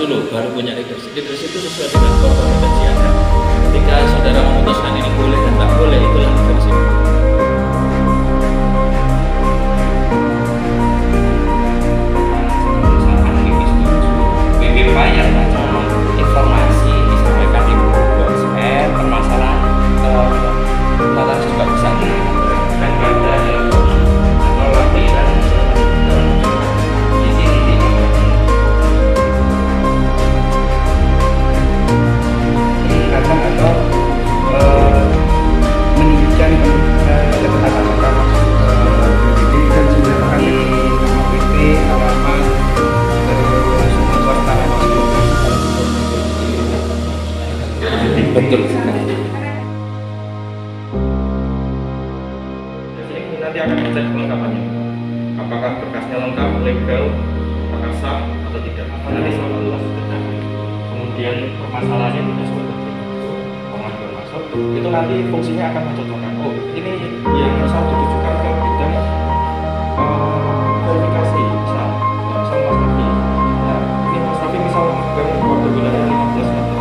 dulu, baru punya leadership. Leadership itu sesuai dengan core kompetensi Anda. Ketika saudara memutuskan ini boleh dan tak boleh, itulah leadership. WP bayar informasi disampaikan di grup WhatsApp, permasalahan tata juga bisa dan ada atau latihan di sini di kadang atau menunjukkan ketetapan pertama jadi kan sudah akan di nama PT alamat terus nomor tanah betul sekali. Jadi ini nanti akan dicek kelengkapannya, apakah berkasnya lengkap, legal, apakah sah atau tidak. Nanti soal luas. Kemudian permasalahannya tidak seperti itu. Pengaduan masuk itu nanti fungsinya akan mencocokkan. Oh, ini yang saya ditujukan ke bidang verifikasi misal Mas Rafi. Nah, ini Mas Rafi misal memegang waktu wilayah 15 meter.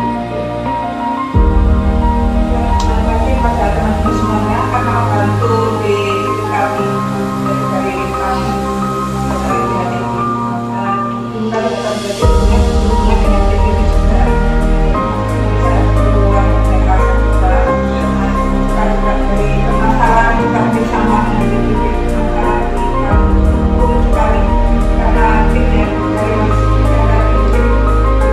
Pada teman-teman semuanya akan membantu di kami dari kami masyarakat ini. Kita akan belajar dengan hubungan dengan PBB juga. Bisa berulang mereka juga karena dari permasalahan kami sama dengan PBB antara di kami pun sekali karena tidak dari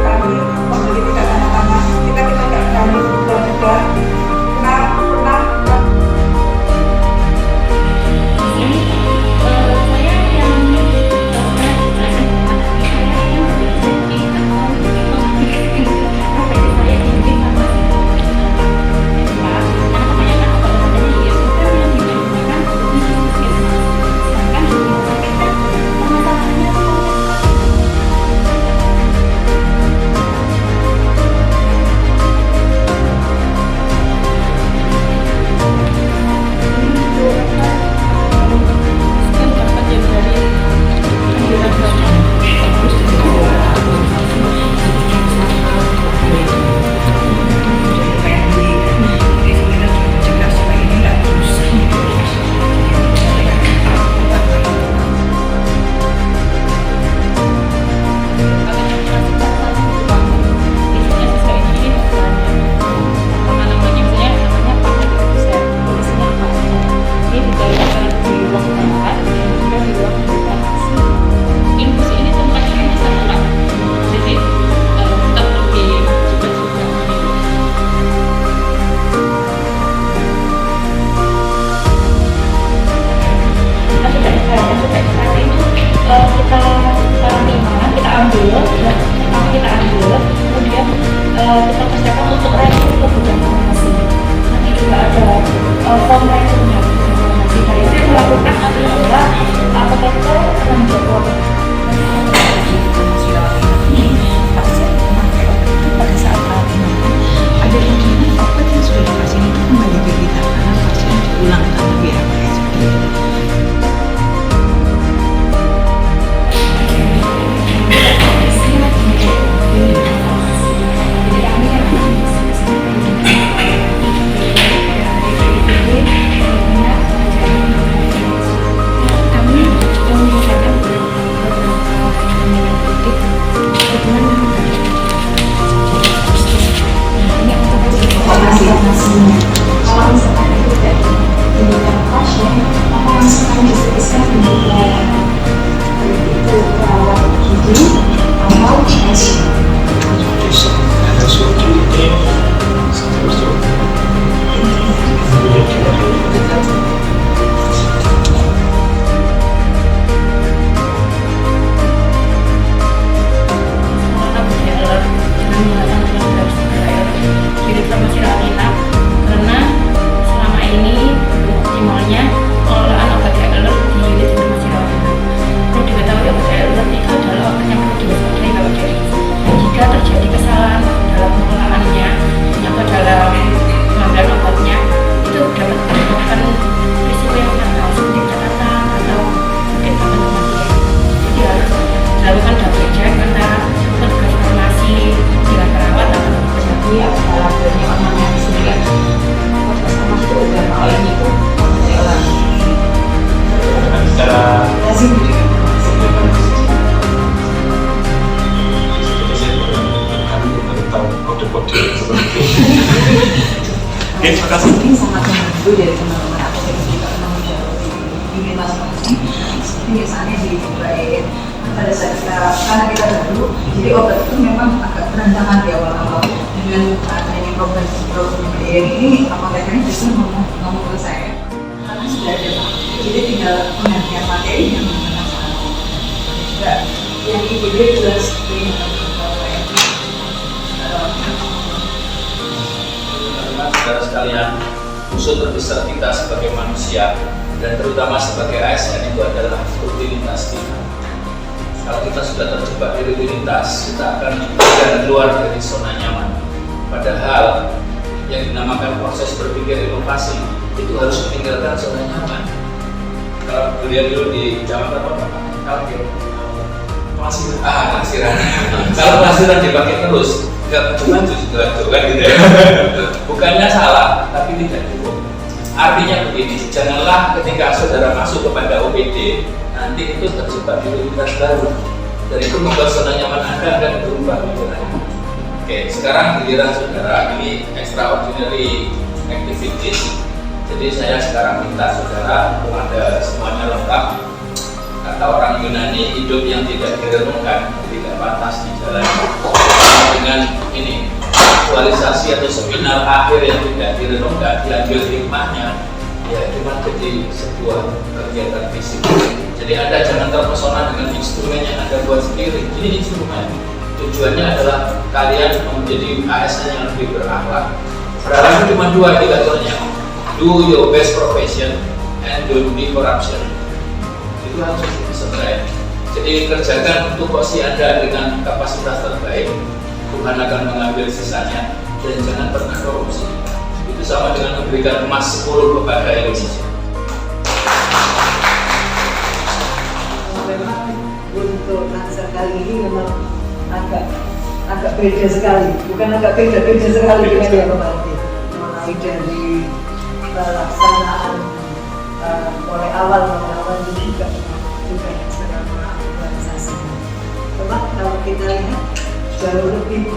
kami membeli tidak tanah kita tidak berani berbuat juga. Kita persiapkan untuk review kebutuhan informasi. Nanti juga ada form reviewnya. Dari itu yang melakukan adalah apoteker menjadwal pada saat perawatan ada kemungkinan obat yang sudah dipasien itu kembali ke kita karena pasien dipulangkan lebih awal seperti itu. Kalau misalkan itu tidak diberikan pasien, maka misalkan bisa untuk pelayanan itu perawat gigi atau ICU. Ada suatu itu karena selama ini optimalnya pengelolaan obat alert di unit informasi rawat inap. Perlu diketahui obat alert itu adalah obat yang perlu diwaspadai Bapak Dari. Jika terjadi kesalahan dalam pengelolaannya atau dalam Oke, terima kasih. Ini sangat membantu dari teman-teman aku yang juga menanggung jawab di masing-masing. Seperti misalnya di baik pada saat karena kita dulu, jadi obat itu memang agak berantakan di awal-awal. Dengan adanya program ini, apotekernya justru ngomong ke saya. Karena sudah ada Pak, jadi tinggal penggantian materi yang menggunakan salah. Enggak, yang IPB jelas seperti Saudara sekalian, musuh terbesar kita sebagai manusia dan terutama sebagai ASN itu adalah rutinitas kita. Kalau kita sudah terjebak di rutinitas, kita akan keluar dari zona nyaman. Padahal yang dinamakan proses berpikir inovasi itu harus meninggalkan zona nyaman. Kalau beliau dulu di Jawa apa Pak? Pelasiran. Kalau pelasiran dipakai terus, nggak cuma juga kan gitu ya. Bukannya salah, tapi tidak cukup. Artinya begini, janganlah ketika saudara masuk kepada OPD nanti itu terjebak di rutinitas baru. Dan itu membuat zona nyaman Anda akan berubah pikirannya. Oke, sekarang giliran saudara ini extraordinary activities. Jadi saya sekarang minta saudara, ada semuanya lengkap. Kata orang Yunani, hidup yang tidak direnungkan tidak pantas dijalani. Dengan ini aktualisasi atau seminar akhir yang tidak direnungkan, diambil hikmahnya, ya cuma jadi sebuah kegiatan fisik. Jadi Anda jangan terpesona dengan instrumen yang Anda buat sendiri. Ini instrumen. Tujuannya adalah kalian menjadi ASN yang lebih berakhlak. Berakhlak cuma dua indikatornya. Do your best profession and don't be corruption. Itu harus selesai. Jadi kerjakan untuk porsi Anda dengan kapasitas terbaik. Tuhan akan mengambil sisanya dan jangan pernah korupsi. Itu sama dengan memberikan emas 10 kepada Indonesia. Memang untuk Nansar kali ini memang agak beda sekali, bukan agak beda sekali dengan yang kemarin. Mulai dari pelaksanaan mulai awal juga selama organisasi. Memang kalau kita lihat jauh lebih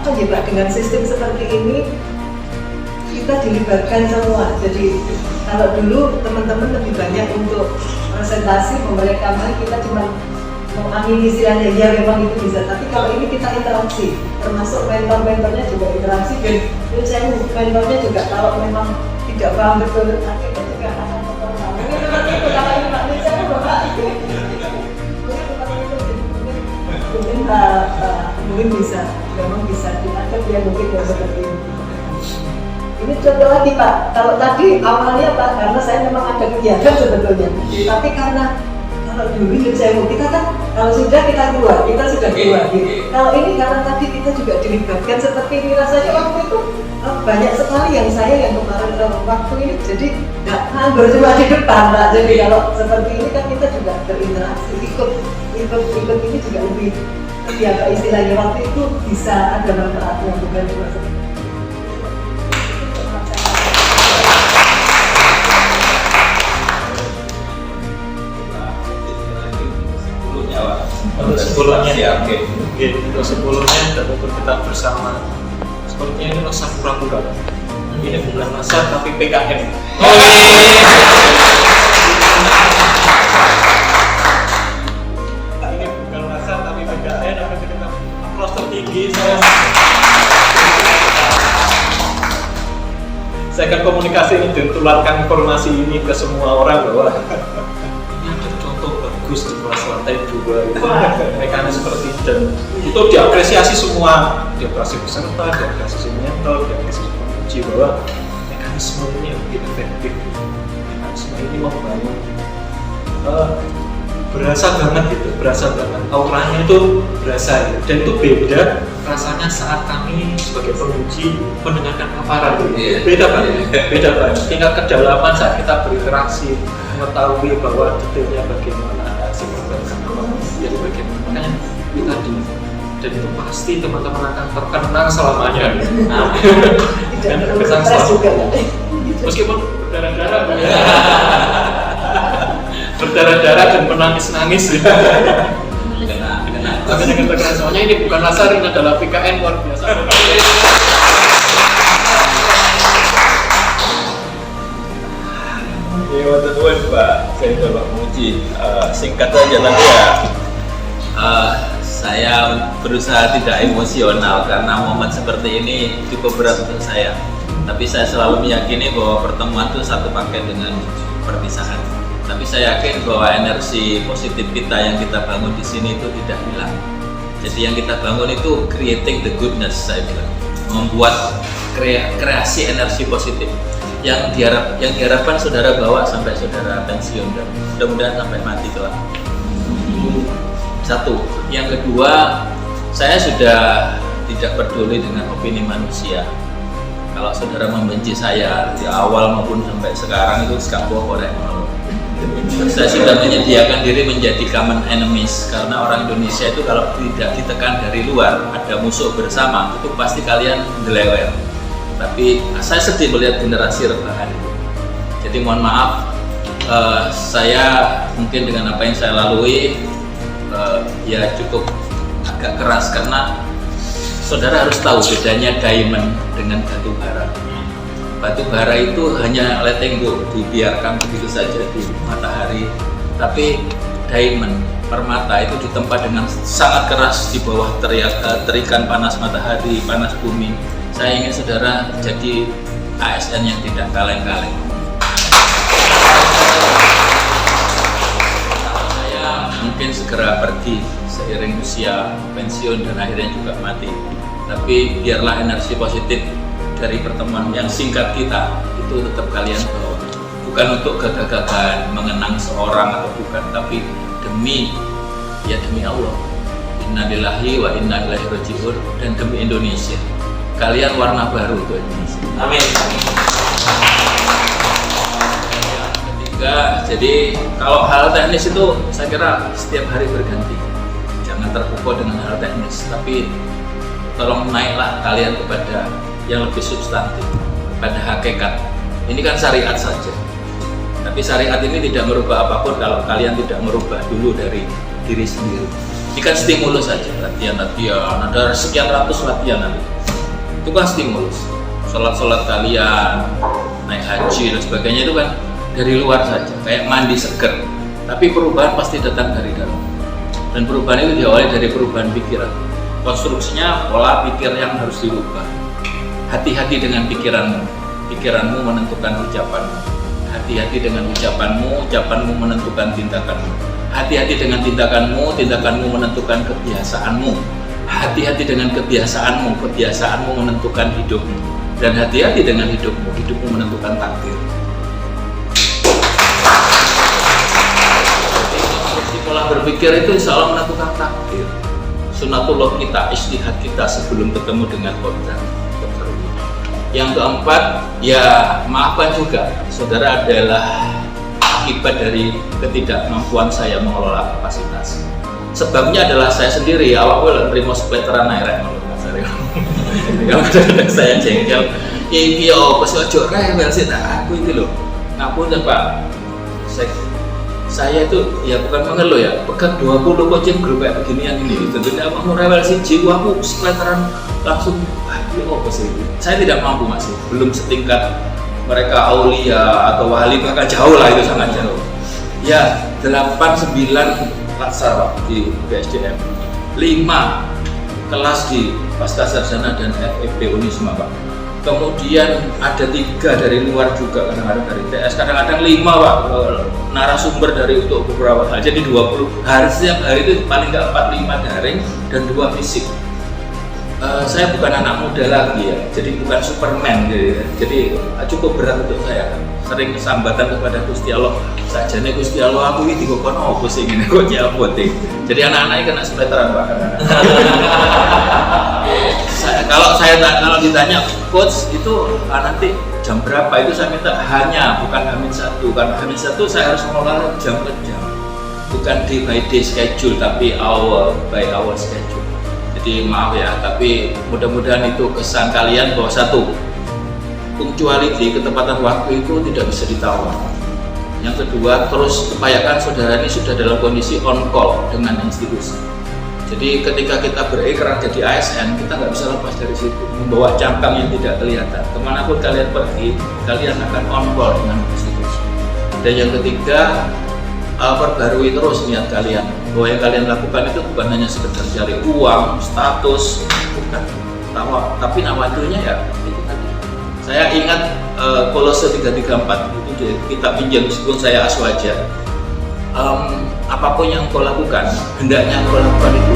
apa ya Pak, dengan sistem seperti ini kita dilibatkan semua. Jadi kalau dulu teman-teman lebih banyak untuk presentasi, mereka kita cuma mengamini istilahnya, ya memang itu bisa. Tapi kalau ini kita interaksi, termasuk mentor-mentornya juga interaksi. Dan saya mentornya juga kalau memang tidak paham betul, akhirnya juga akan mempertahankan. Kalau ini Pak Nisa Bapak mungkin bisa, memang bisa dianggap ya mungkin ya seperti ini. Ini contoh lagi Pak, kalau tadi awalnya Pak, karena saya memang ada kegiatan sebetulnya, tapi karena kalau dulu kita kan kalau sudah kita keluar, kita sudah keluar. Kalau ini karena tadi kita juga dilibatkan seperti ini, rasanya waktu itu banyak sekali yang saya yang kemarin waktu ini jadi nggak nganggur cuma di depan Pak. Jadi kalau seperti ini kan kita juga berinteraksi, ikut ini juga lebih ya Pak, istilahnya waktu itu bisa ada manfaatnya, bukan cuma seperti itu. Untuk sepuluhnya, untuk sepuluhnya dan untuk kita bersama. Sepertinya ini rasa pura-pura. Ini bukan masa tapi PKM. Ini bukan masa tapi PKM. Apa kita aplaus tertinggi saya akan komunikasi ini dan tularkan informasi ini ke semua orang bahwa bagus di kelas lantai 2 itu mekanisme seperti dan itu diapresiasi semua, diapresiasi peserta, diapresiasi mentor, diapresiasi penguji bahwa mekanisme ini lebih efektif. Mekanisme ini membangun berasa banget gitu, berasa banget auranya itu berasa gitu. Dan itu beda rasanya saat kami sebagai penguji mendengarkan paparan gitu. Beda banget tingkat kedalaman saat kita berinteraksi mengetahui bahwa detailnya bagaimana jadi bagaimana, makanya itu tadi dan itu pasti teman-teman akan terkenang selamanya. Dan berkesan selamanya meskipun berdarah-darah dan menangis-nangis tapi dengan terkenang soalnya ini bukan Lasar, ini adalah PKN luar biasa. Ya, teman Pak, saya coba menguji singkat saja tapi ya saya berusaha tidak emosional karena momen seperti ini cukup berat untuk saya. Tapi saya selalu meyakini bahwa pertemuan itu satu paket dengan perpisahan. Tapi saya yakin bahwa energi positif kita yang kita bangun di sini itu tidak hilang. Jadi yang kita bangun itu creating the goodness, saya bilang, membuat kreasi energi positif yang diharapkan saudara bawa sampai saudara pensiun dan mudah-mudahan sampai mati kelak. Satu, yang kedua, saya sudah tidak peduli dengan opini manusia. Kalau saudara membenci saya di awal maupun sampai sekarang itu sekambung orang. Saya sudah menyediakan diri menjadi common enemies karena orang Indonesia itu kalau tidak ditekan dari luar, ada musuh bersama, itu pasti kalian delewer. Tapi saya sedih melihat generasi rebahan itu. Jadi mohon maaf, saya mungkin dengan apa yang saya lalui ya cukup agak keras karena saudara harus tahu bedanya diamond dengan batu bara. Batu bara itu hanya letting go, dibiarkan begitu saja di matahari. Tapi diamond, permata itu ditempa dengan sangat keras di bawah terikan panas matahari, panas bumi. Saya ingin saudara jadi ASN yang tidak kaleng-kaleng. Saya mungkin segera pergi seiring usia pensiun dan akhirnya juga mati. Tapi biarlah energi positif dari pertemuan yang singkat kita itu tetap kalian bawa. Bukan untuk gagah-gagahan mengenang seorang atau bukan, tapi demi Allah. Inna lillahi wa inna ilaihi raji'un, dan demi Indonesia. Kalian warna baru untuk Indonesia. Amin. Yang ketiga, jadi kalau hal teknis itu saya kira setiap hari berganti. Jangan terpukau dengan hal teknis, tapi tolong naiklah kalian kepada yang lebih substantif, pada hakikat. Ini kan syariat saja. Tapi syariat ini tidak merubah apapun kalau kalian tidak merubah dulu dari diri sendiri. Ini kan stimulus saja, latihan, ada sekian ratus latihan nanti. Itu kan stimulus. Sholat kalian, naik haji dan sebagainya itu kan dari luar saja, kayak mandi seger. Tapi perubahan pasti datang dari dalam. Dan perubahan itu diawali dari perubahan pikiran. Konstruksinya pola pikir yang harus dirubah. Hati-hati dengan pikiranmu. Pikiranmu menentukan ucapanmu. Hati-hati dengan ucapanmu, ucapanmu menentukan tindakanmu. Hati-hati dengan tindakanmu, tindakanmu menentukan kebiasaanmu. Hati-hati dengan kebiasaanmu, kebiasaanmu menentukan hidupmu. Dan hati-hati dengan hidupmu, hidupmu menentukan takdir. Jadi pola berpikir itu insya Allah menentukan takdir. Sunatullah kita, ijtihad kita sebelum ketemu dengan qadar. Yang keempat, ya maafkan juga, saudara adalah akibat dari ketidakmampuan saya mengelola kapasitas. Sebabnya adalah saya sendiri, awak boleh terima sepetran air kadang-kadang saya jengkel. Iya, pas ojo rewel sih, aku itu loh. Ngapunten Pak, saya itu ya bukan mengeluh ya, pegang 20 coaching grup kayak beginian ini. Tentunya aku rewel sih, jiwa aku sepetran langsung. Saya tidak mampu masih, belum setingkat mereka aulia atau wali, bahkan jauh lah, itu sangat jauh. Ya 8-9 laksar di BSDM, 5 kelas di Pasca Sarjana dan FEB Unisma Pak. Kemudian ada 3 dari luar juga, kadang-kadang dari TS, kadang-kadang 5 Pak, narasumber dari untuk beberapa hal. Jadi 20 hari, setiap hari itu paling nggak 4-5 daring dan 2 fisik. Saya bukan anak muda lagi ya, jadi bukan Superman gitu ya. Jadi cukup berat untuk saya. Sering kesambatan kepada Gusti Allah. Sajane Gusti Allah aku ini dikon opo sing ngene kok nyapote. Jadi anak-anaknya kena sepetran Pak. Kalau ditanya coach itu nanti jam berapa, itu saya minta hanya bukan Hamin 1, karena Hamin 1 saya harus mengelola jam per jam. Bukan day by day schedule, tapi hour by hour schedule. Jadi maaf ya, tapi mudah-mudahan itu kesan kalian bahwa satu, punctuality, ketepatan waktu itu tidak bisa ditawar. Yang kedua, terus upayakan saudara ini sudah dalam kondisi on call dengan institusi. Jadi ketika kita berikrar jadi ASN, kita nggak bisa lepas dari situ, membawa cangkang yang tidak kelihatan. Kemanapun kalian pergi, kalian akan on call dengan institusi. Dan yang ketiga, perbarui terus niat kalian. Bahwa yang kalian lakukan itu bukan hanya sekedar cari uang, status, bukan. Tapi nawaidunya ya itu tadi. Saya ingat Kolose 3:34 itu kitab Injil, meskipun saya aswaja. Apapun yang kau lakukan, hendaknya kau lakukan itu